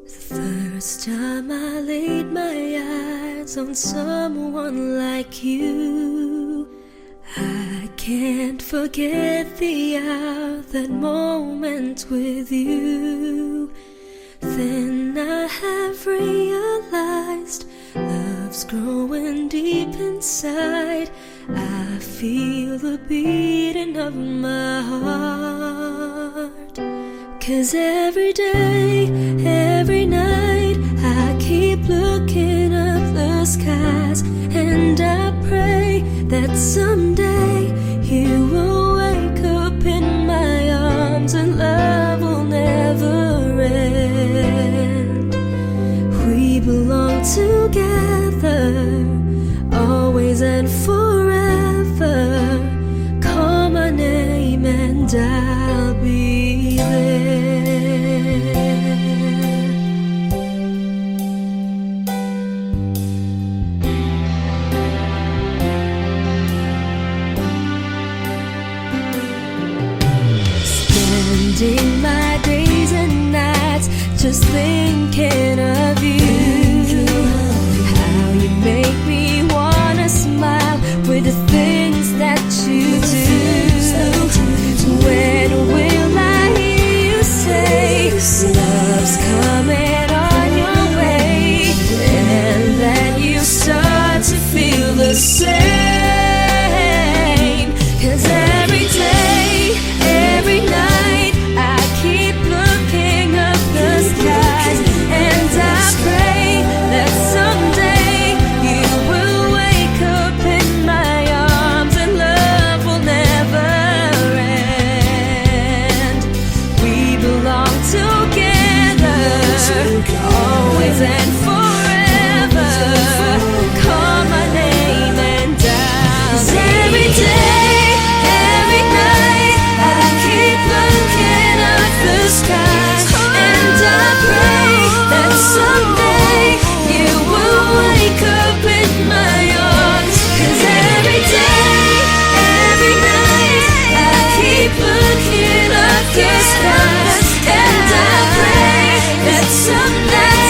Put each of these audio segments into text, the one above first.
First time I laid my eyes on someone like you, I can't forget the hour, that moment with you. Then I have realized love's growing deep inside. I feel the beating of my heart. 'Cause every day, every night, I keep looking up the skies, and I pray that someday you will wake up in my arms and love will never end. We belong together, always and forever. Call my name and I'll be there. Spending my days and nights just thinking of you. How you make me wanna smile with the things that you do. When will I hear you say love's coming on your way, and then you start to feel the same? 'Cause every day, every night, I keep looking up the skies, and I pray that someday you will wake up in my arms and love will never end. We belong together, always and forever. Call my name and I'll. 'Cause every day, every night, I keep looking up the skies, and I pray that someday you will wake up in my arms. 'Cause every day, every night, I keep looking up the skies, and I pray that someday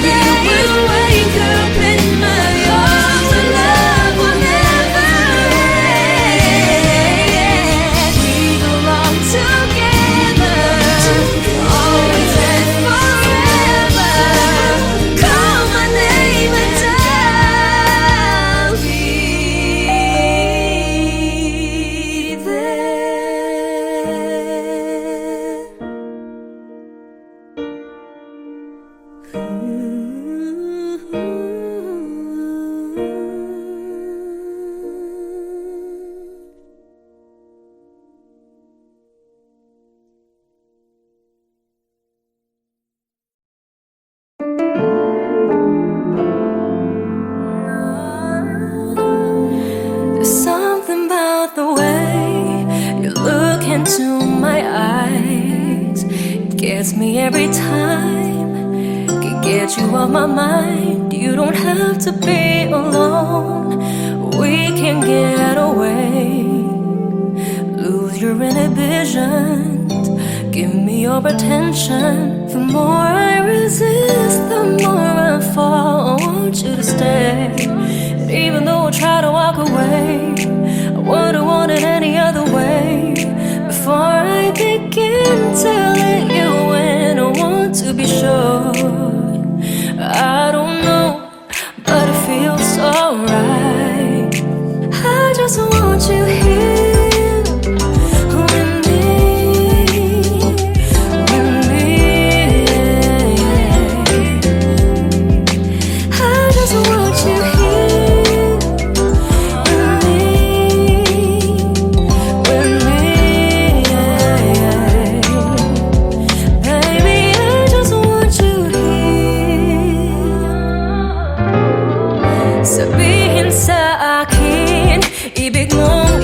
you will wake up in my arms and love will never end. We belong together, always and forever. Call my name and I'll be There's something about the way you look into my eyes. It gets me every time, can get you off my mind. You don't have to be alone, we can get away. Lose your inhibitions, give me your attention. The more I resist, the more I fall. I want you to stay. And even though I try to walk away, I wouldn't want it any other way. Before I begin to let you in, I want to be sure. I don't know, but it feels so right. I just want you here. Sabihin sa akin, ibig mong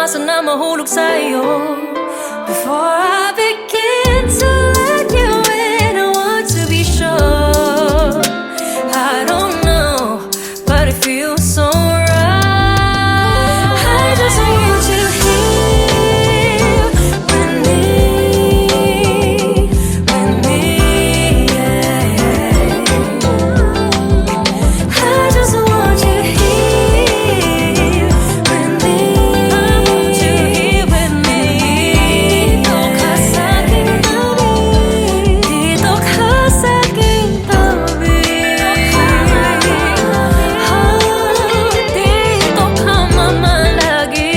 umasa na mahulog sa'yo. Before I begin to let you in, I want to be sure. I don't know, but it feels so right. I just want you here with me, yeah. I just want you here with me. I want you here with me. Dito ka sa aking tabi, dito ka sa aking tabi. Dito ka mamalagi.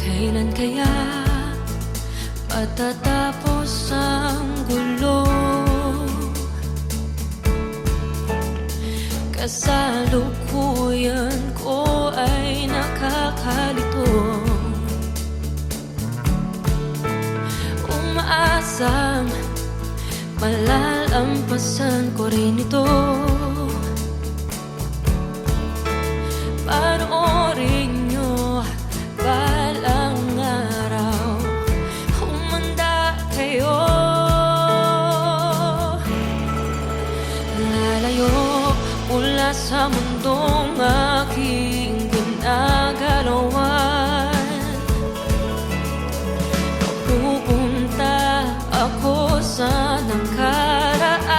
Kailan kaya matatapos ang gulo? Kasalukuyan ko ay nakakalito. Umaasang malalampasan ko rin ito. Panoorin nyo balang araw, humanda kayo. Lalayo mula sa mundong aking ginagalawan. Pupunta ako sa nakaraan.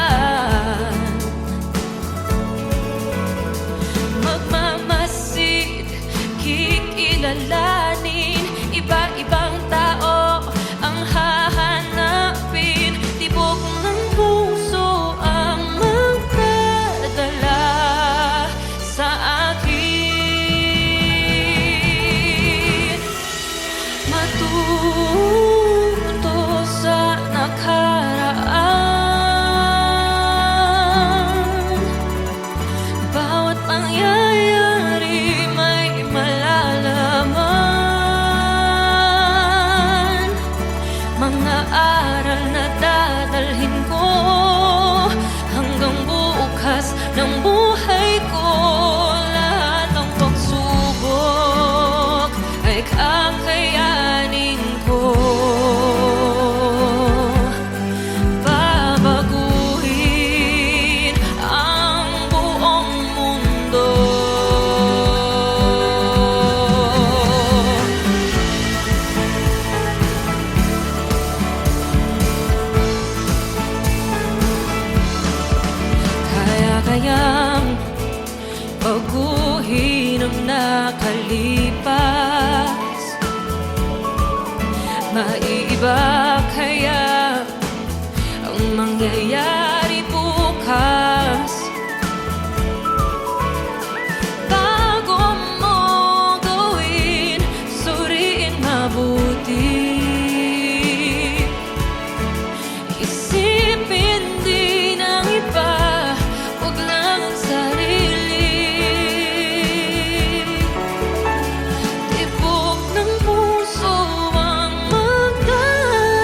Magmamasid, kikilalanin, iba-ibang tao ang hahanapin. Tibok ng puso ang magdadala sa akin. Matuto sa nakaraan. Bawat pangyayari may malalaman. Mga aral na dadalhin ko hanggang bukas ng buhay ko. Lahat ng pagsubok ay kakayanin ko. Babaguhin ang buong mundo. Kayang baguhin ang nakalipas. Maiiba kaya ang mangyayari bukas. Bago mo gawin, suriin mabuti. Isipin din ang iba, huwag lang ang sarili. Tibok ng puso ang magdadala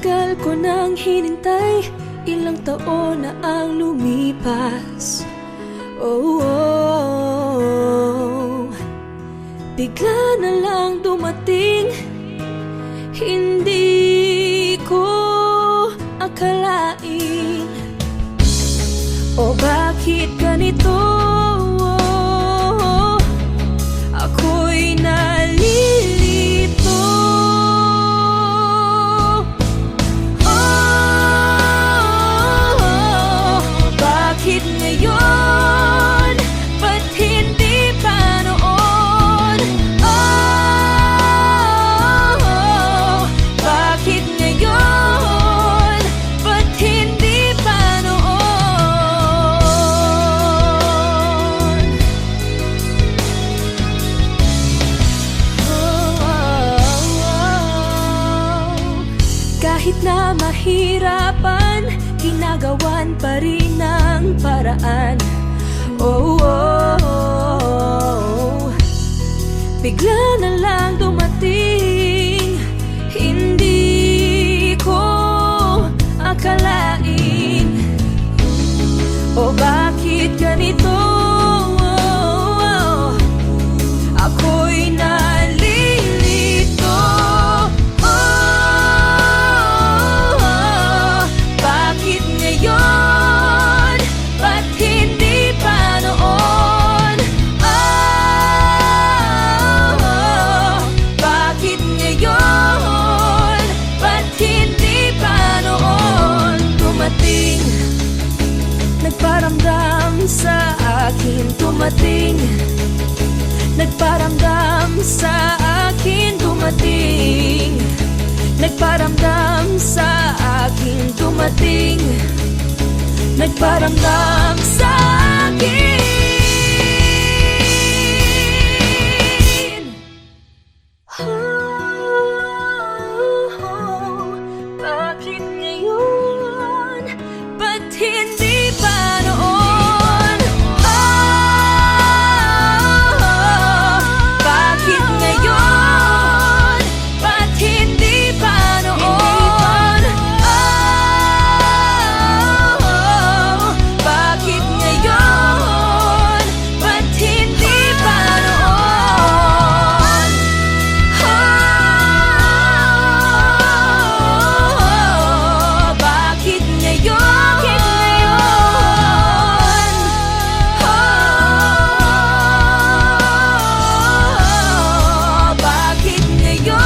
tagal ko nang hinintay, ilang taon na ang lumipas. Oh, oh. Bigla na lang dumating, hindi ko akalain. O bakit ganito? Ako'y nalilito. Oh, bakit ngayon? Ba't hindi pa noon? Oh, bakit ngayon? Ba't hindi pa noon? Kahit na mahirapan, ginagawan pa rin ng paraan. Oh, oh, oh. Bigla na lang dumating, hindi ko akalain. O bakit ganito? Ako'y nalilito. Bakit ngayon? Ba't hindi pa noon? Bakit ngayon? Ba't hindi pa noon? Dumating, nagparamdam sa akin. Dumating, nagparamdam sa akin. Dumating, nagparamdam sa akin. Dumating, nagparamdam sa akin. Oh, bakit ngayon? Ba't hindi pa noon? Bakit ngayon? Ba't hindi pa noon? Bakit ngayon? Ba't hindi pa noon? Bakit ngayon? Bakit ngayon?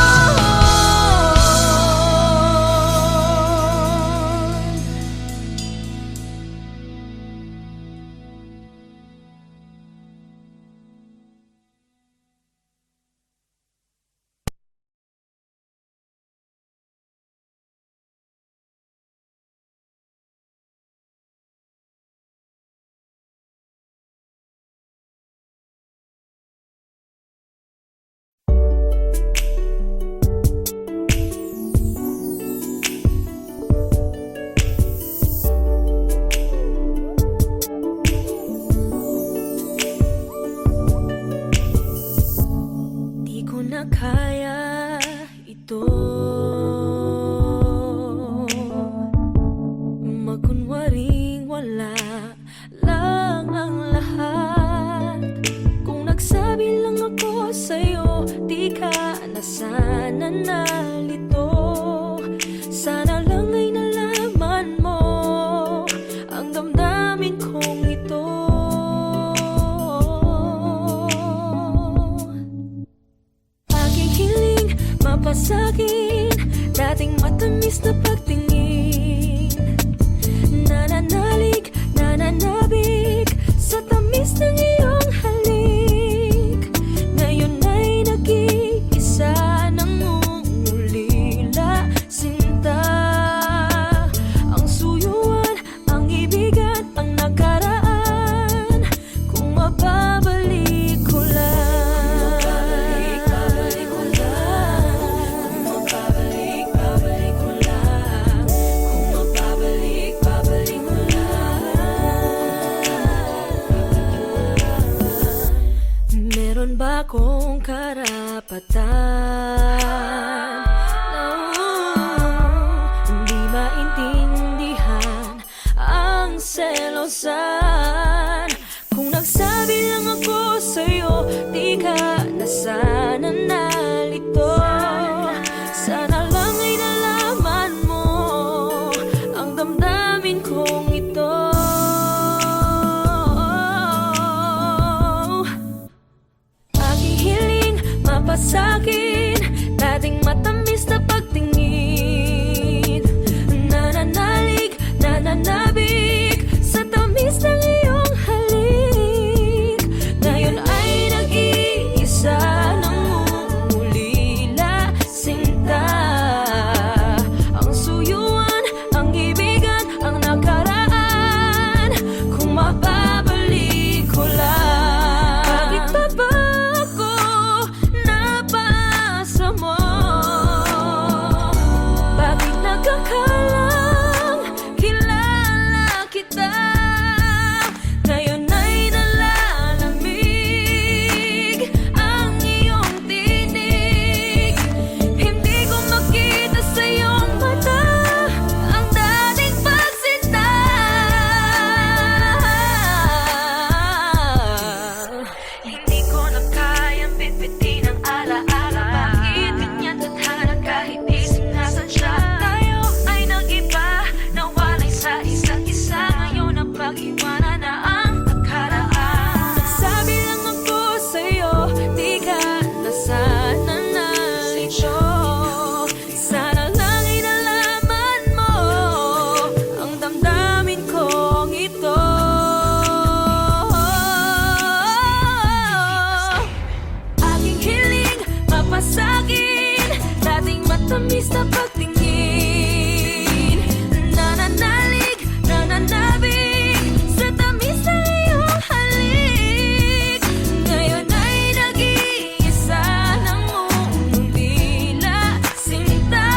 Di ko na kaya ito, magkunwaring wala lang ang lahat. Kung nagsabi lang ako sa'yo, di ka na sana nalito. Sana lang ay nalaman mo ang damdamin kong ito. Aking hiling mapasagin, dating matamis na pagtingin. Nananalig, nananabik sa tamis ng iyong halik. Ngayon ay nag-iisa nang umulila, sinta. Ang suyuan, ang ibigan, ang nakaraan. Kung mababalik ko lang, babalik ko lang. Kung mababalik, babalik ko lang. Kung mababalik, babalik ko lang. Meron ba akong karapatan kilusan. Kung nagsabi lang ako sa'yo, di ka na sana nalito. Sana lang ay nalaman mo ang damdamin kong ito. Aking hiling mapasakin, dating matamis na pagtingin. Nananalig, nananabik sa tamis ng iyong halik. Ngayon ay nag-iisa nang umulila sinta. Ang suyuan, ang ibigan, ang nakaraan, kung mababalik ko lang. Bakit pa ba ako napasa mo? Bakit nagkakalang kilala kita? Ngayon ay nalalamig ang iyong tinig. Hindi ko makita sa iyong mata ang dating pagsinta. Hindi ko na kayang bitbitin ang alaala. Bakit ganyan tadhana kahit isip nasan siya? Tayo ay nag-iba, nawalay sa isa't isa. Ngayon ang pag-iwanan na ang nakaraan. Nagsabi lang ako sa'yo, di ka na sana nalito. Sana lang ay nalaman mo ang damdamin kong ito. Aking hiling mapasakin, dating matamis na pagtingin. Nananalig, nananabik sa tamis ng iyong halik. Ngayon ay nag-iisa nang umulila sinta.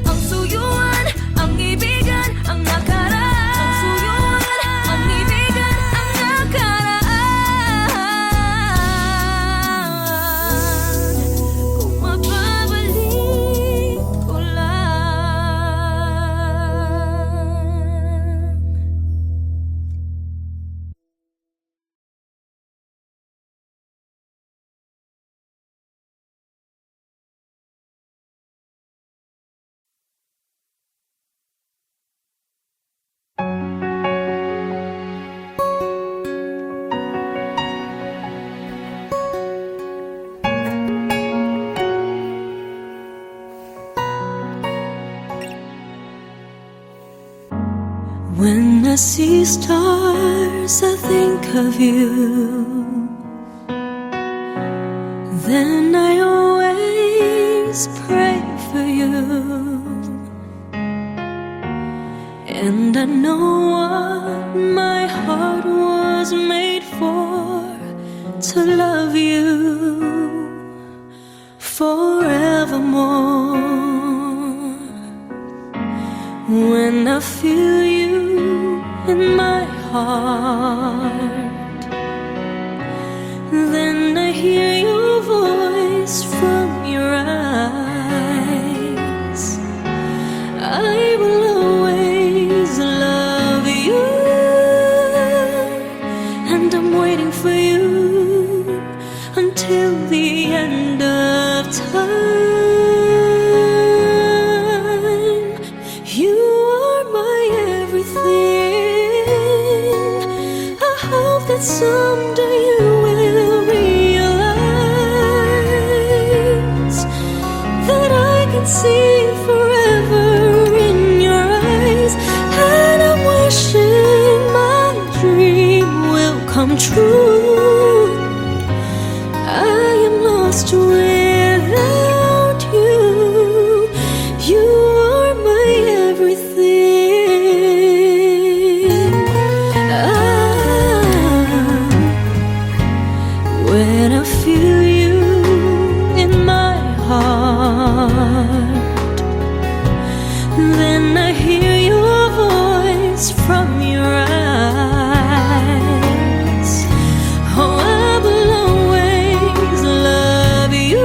Ang suyuan, ang ibigan, ang nakaraan. Ang suyuan, ang ibigan, ang nakaraan, kung mababalik ko lang. When I see stars, I think of you. Then I always pray for you. And I know what my heart was made for, to love you forevermore. When I feel you in my heart, then I hear your voice from your eyes. I will always love you, and I'm waiting for you until the end of time. You are my everything. I hope that someday you will realize that I can see forever in your eyes. And I'm wishing my dream will come true. I am lost without you. You are my everything. When I feel you in my heart, then I hear your voice from your eyes. Oh, I will always love you.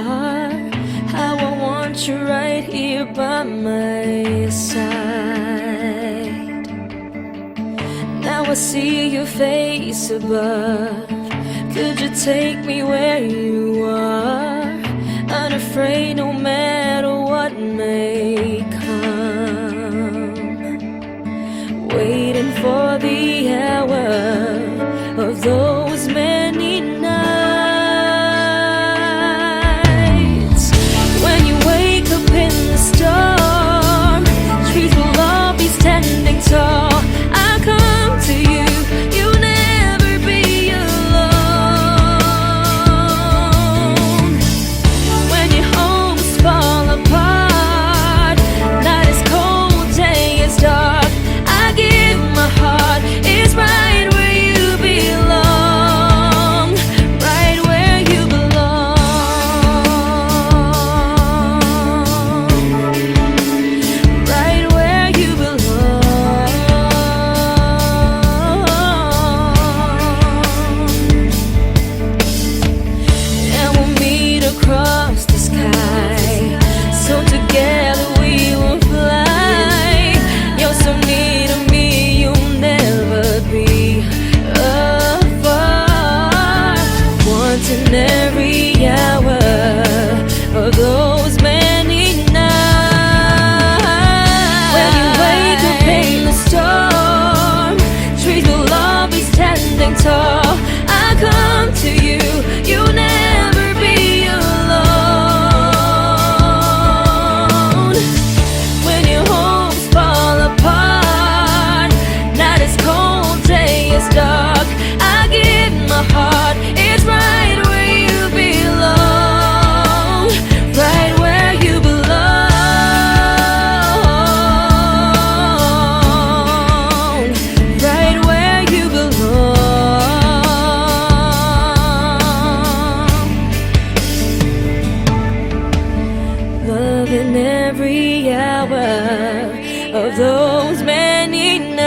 are, how I want you right here by my side. Now I see your face above. Could you take me where you are? Unafraid no matter what may come. Waiting for the hour of those many nights. When you wake up in the storm, trees will all be standing tall. I come to you, you'll never be alone. When your homes fall apart, night is cold, day is dark, I give my heart, it's right where you belong, right where you belong, right where you belong. And we'll meet across the sky, so together we will fly. You're so near to me, you'll never be apart. Once in every hour of those many nights. When you wake up in the storm, trees will all be standing tall. I come to you, you'll never be alone. When your homes fall apart, night is cold, day is dark, I give my heart, it's right where you belong, right where you belong, right where you belong. Love in every hour of those many nights.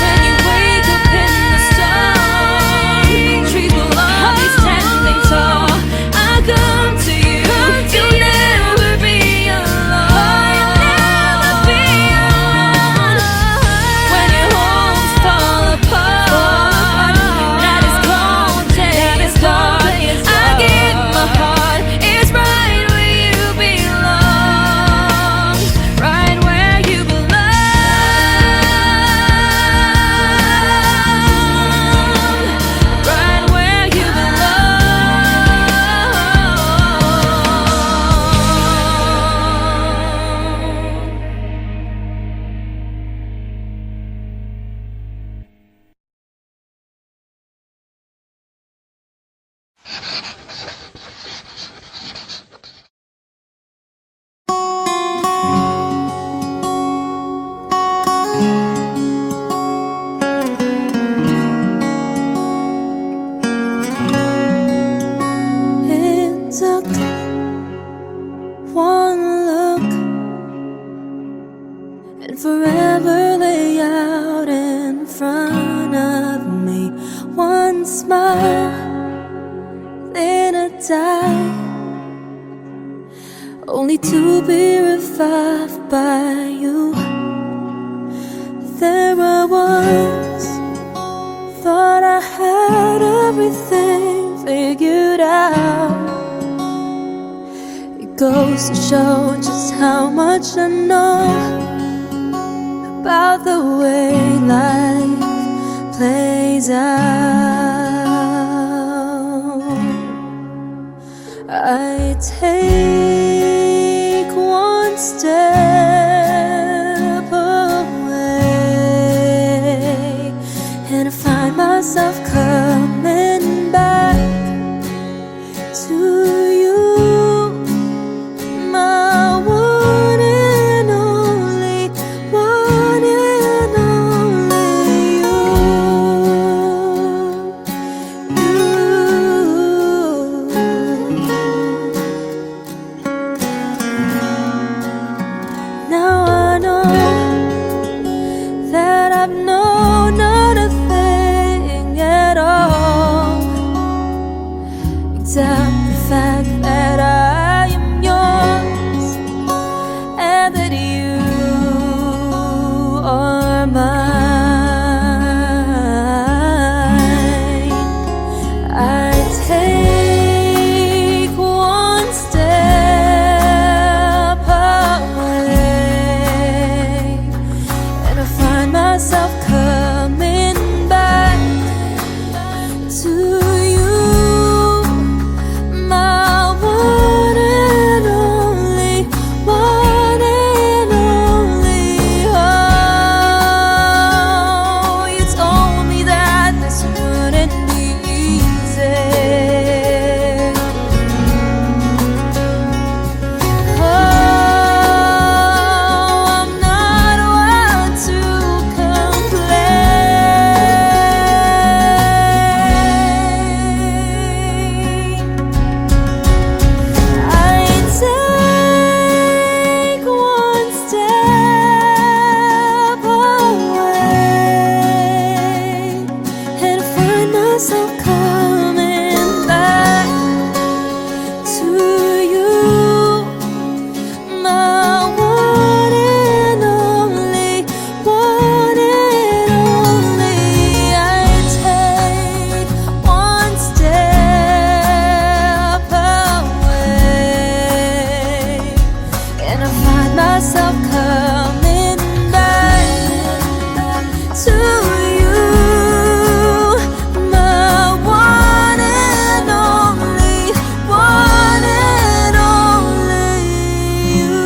When you wake up in the storm, trees will all be standing tall. I come to you, you'll never be alone. When your homes fall apart, night is cold, day is dark, I give my heart, it's right where you belong, right where you belong, right where you belong. It took one look and forever lay out in front of me. One smile, then I die, only to be revived by you. There I was, thought I had everything figured out. It goes to show just how much I know about the way life plays out. I take one step away and I find myself coming back to you, my one and only, one and only you. doubt the fact that I am yours and that you are mine. I take one step away and I find myself coming back to you, my one and only, one and only. Oh, you told me that this wouldn't be easy. Oh, I'm not one to complain. I take one step away and find myself coming back to you, my one and only, one and only. I take one step away and I find myself coming back to you, my one and only, one and only you.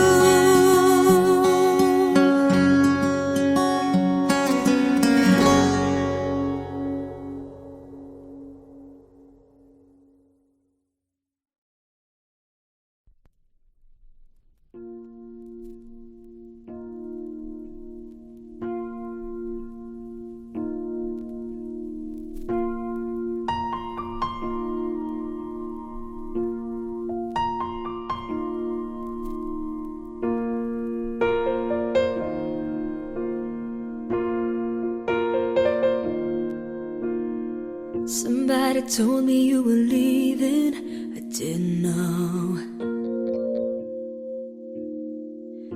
Somebody told me you were leaving, I didn't know.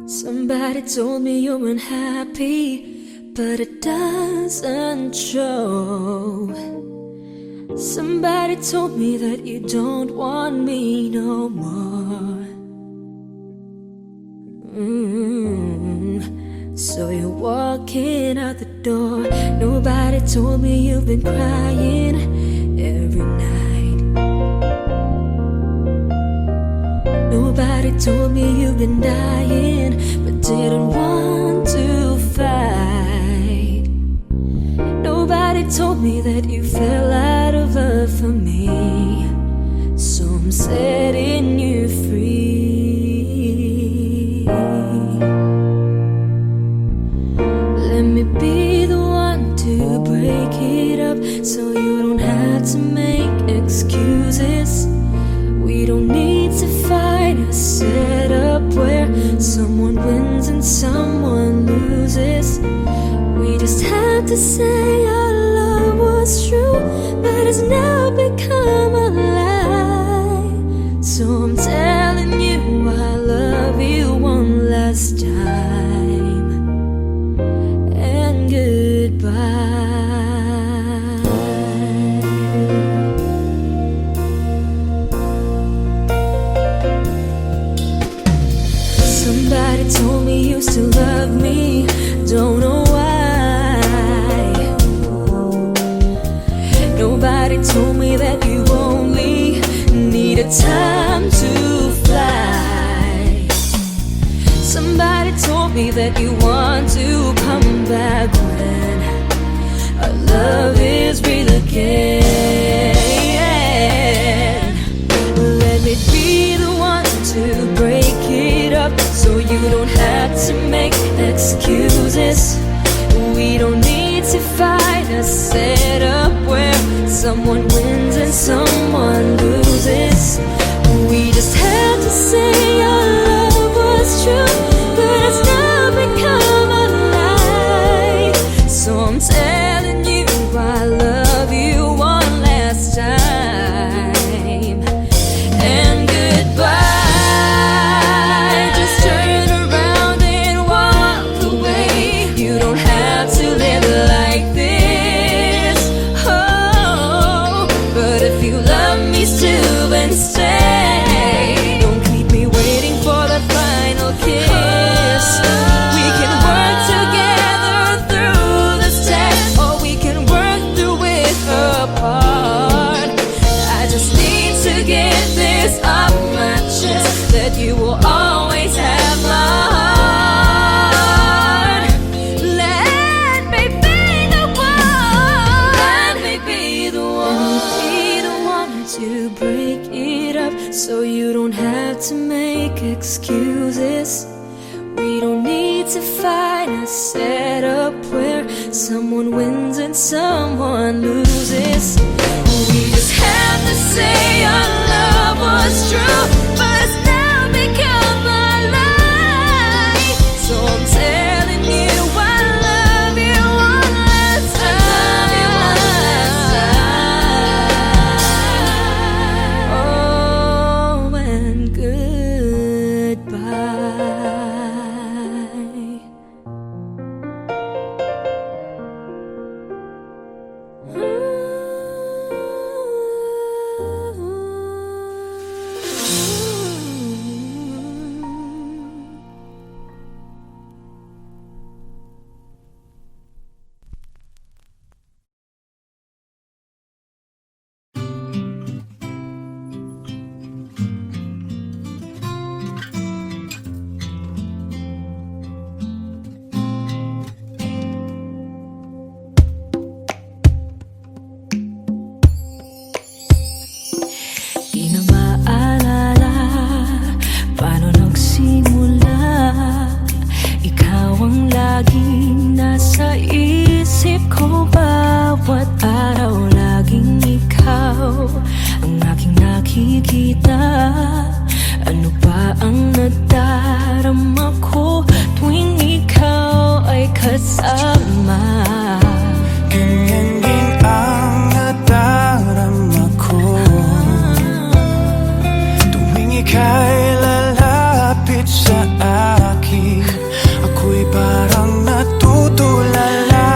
Somebody told me you're unhappy, but it doesn't show. Somebody told me that you don't want me no more. So you're walking out the door. Nobody told me you've been crying every night. Nobody told me you've been dying, but didn't want to fight. Nobody told me that you fell out of love for me. So I'm setting you free. Let me be the one to break it up, so you don't have to make excuses. We don't need to find a setup where someone wins and someone loses. We just have to say our love was true, but it's now become a lie. So I'm telling you I love you one last time, and goodbye. Somebody told me you still love me, don't know why. Nobody told me that you only needed time to fly. Somebody told me that you want to come back when our love is real again. Let me be the one to break it up, so you don't have to make excuses. We don't need to find a setup where someone wins and someone loses. We just had to say our love was true, but it's now become a lie. So I'm telling you I love you one last time, is up my chest that you will always have my heart. Let me be the one. Let me be the one. Be the one to break it up, so you don't have to make excuses. We don't need to find a setup where someone wins and someone loses. We just have to say our love was true, but it's now become a lie. So I'm telling you I love you one last time. Oh, and goodbye. Ano ba ang nadarama ko tuwing ikaw ay kasama? Ganyan din ang nadarama ko tuwing ika'y lalapit sa akin. Ako'y parang natutulala,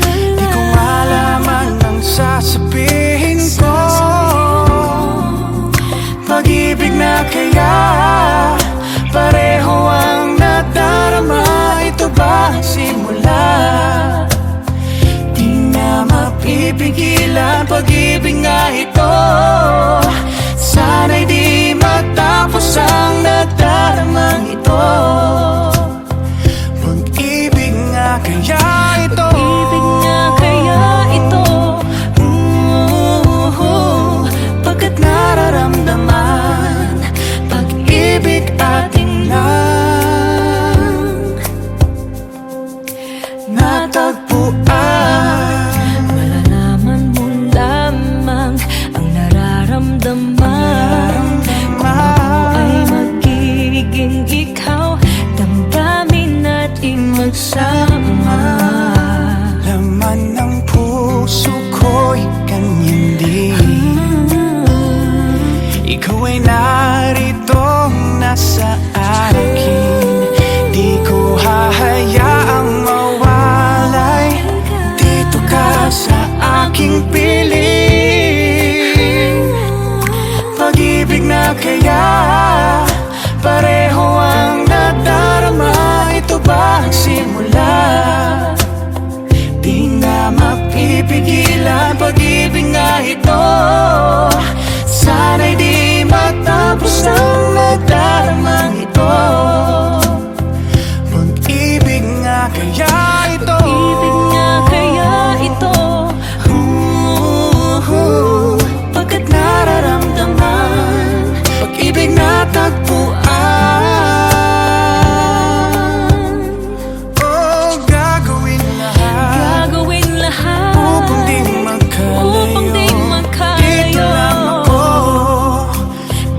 di ko malaman ang sasabihin ko. Pag-ibig na kaya pareho ang nadarama. Ito ba ang simula? Di na mapipigilan pag-ibig nga ito. Sana'y di matapos ang nadaramang ito. Pag-ibig nga kaya ito. Pag-ibig nga kaya ito. Pagkat nararamdaman pag-ibig ating lang natagpuan. Malalaman mo lamang ang nararamdaman kung ako ay magiging ikaw. Damdamin natin magsama. Laman ng puso ko'y ganyan din. Ikaw ay naritong nasa akin. Di ko hahayaang mawalay. Dito ka sa aking piling. Pag-ibig na kaya pareho ang nadarama. Ito ba ang simula? Di na mapipigilan pag-ibig nga ito. Sana'y di matapos ang nadaramang ito. Pag-ibig nga kaya ito. Pag-ibig nga kaya ito. Pagkat nararamdaman pag-ibig na tagpuan. Oh, gagawin lahat upang di magkalayo. Dito lang ako,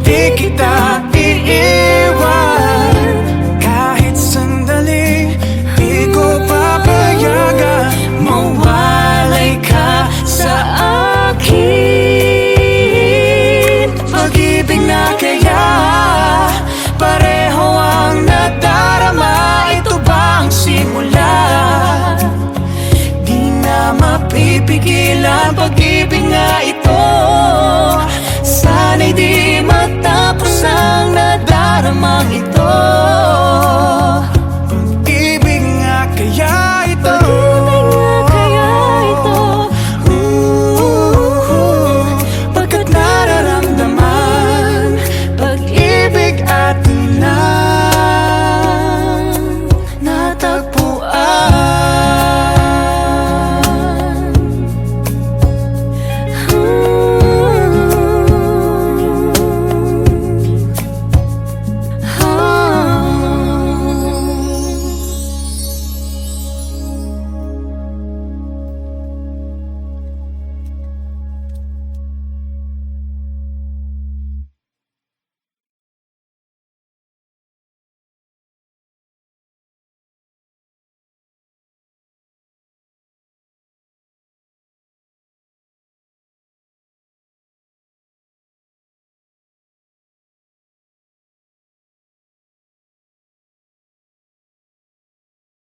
di kita iiwan. Kahit sandali, di ko papayagan mawalay ka sa akin. Pag-ibig na kaya pareho ang nadarama. Ito ba ang simula? Di na mapipigilan pag-ibig nga ito. Sana'y di matapos ang nadaramang ito.